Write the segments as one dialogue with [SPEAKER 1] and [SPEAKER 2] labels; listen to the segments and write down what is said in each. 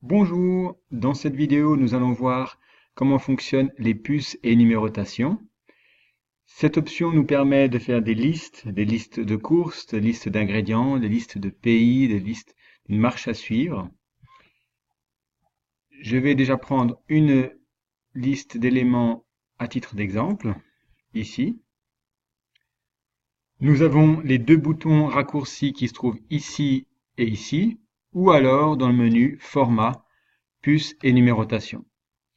[SPEAKER 1] Bonjour, dans cette vidéo nous allons voir comment fonctionnent les puces et numérotation. Cette option nous permet de faire des listes de courses, des listes d'ingrédients, des listes de pays, des listes d'une marche à suivre. Je vais déjà prendre une liste d'éléments à titre d'exemple, ici. Nous avons les deux boutons raccourcis qui se trouvent ici et ici, ou alors dans le menu Format, puces et numérotation.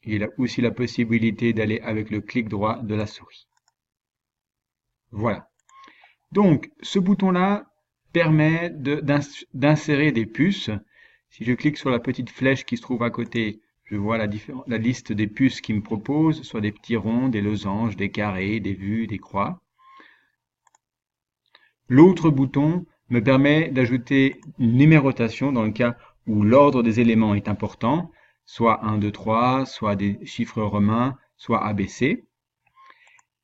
[SPEAKER 1] Il a aussi la possibilité d'aller avec le clic droit de la souris. Voilà. Donc, ce bouton-là permet d'insérer des puces. Si je clique sur la petite flèche qui se trouve à côté, je vois la liste des puces qu'il me propose, soit des petits ronds, des losanges, des carrés, des vues, des croix. L'autre bouton me permet d'ajouter une numérotation dans le cas où l'ordre des éléments est important, soit 1, 2, 3, soit des chiffres romains, soit ABC.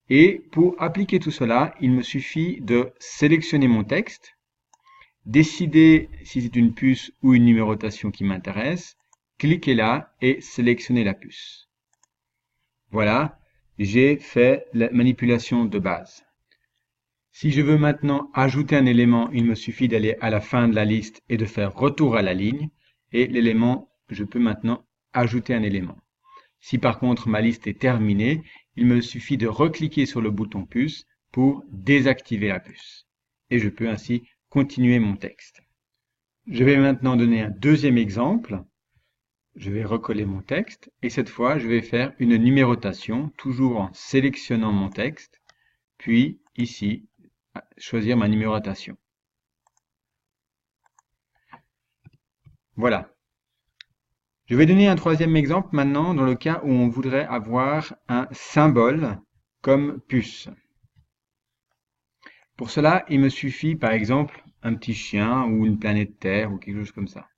[SPEAKER 1] Et pour appliquer tout cela, il me suffit de sélectionner mon texte, décider si c'est une puce ou une numérotation qui m'intéresse, cliquer là et sélectionner la puce. Voilà, j'ai fait la manipulation de base. Si je veux maintenant ajouter un élément, il me suffit d'aller à la fin de la liste et de faire retour à la ligne. Et l'élément, je peux maintenant ajouter un élément. Si par contre ma liste est terminée, il me suffit de recliquer sur le bouton puce pour désactiver la puce. Et je peux ainsi continuer mon texte. Je vais maintenant donner un deuxième exemple. Je vais recoller mon texte et cette fois je vais faire une numérotation, toujours en sélectionnant mon texte, puis ici, choisir ma numérotation. Voilà. Je vais donner un troisième exemple maintenant dans le cas où on voudrait avoir un symbole comme puce. Pour cela, il me suffit par exemple un petit chien ou une planète Terre ou quelque chose comme ça.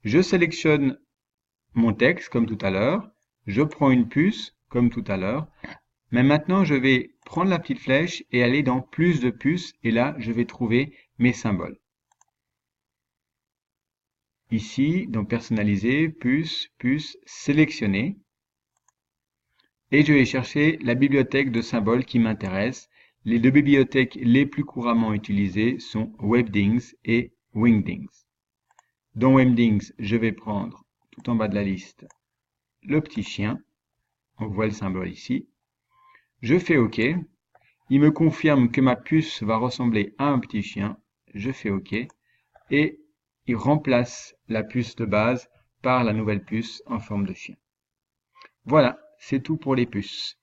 [SPEAKER 1] Je sélectionne mon texte comme tout à l'heure, je prends une puce comme tout à l'heure, mais maintenant je vais prendre la petite flèche et aller dans plus de puces et là je vais trouver mes symboles. Ici, dans personnaliser, puce, puce, sélectionner. Et je vais chercher la bibliothèque de symboles qui m'intéresse. Les deux bibliothèques les plus couramment utilisées sont Webdings et Wingdings. Dans Webdings, je vais prendre tout en bas de la liste le petit chien. On voit le symbole ici. Je fais OK. Il me confirme que ma puce va ressembler à un petit chien. Je fais OK. Et il remplace la puce de base par la nouvelle puce en forme de chien. Voilà, c'est tout pour les puces.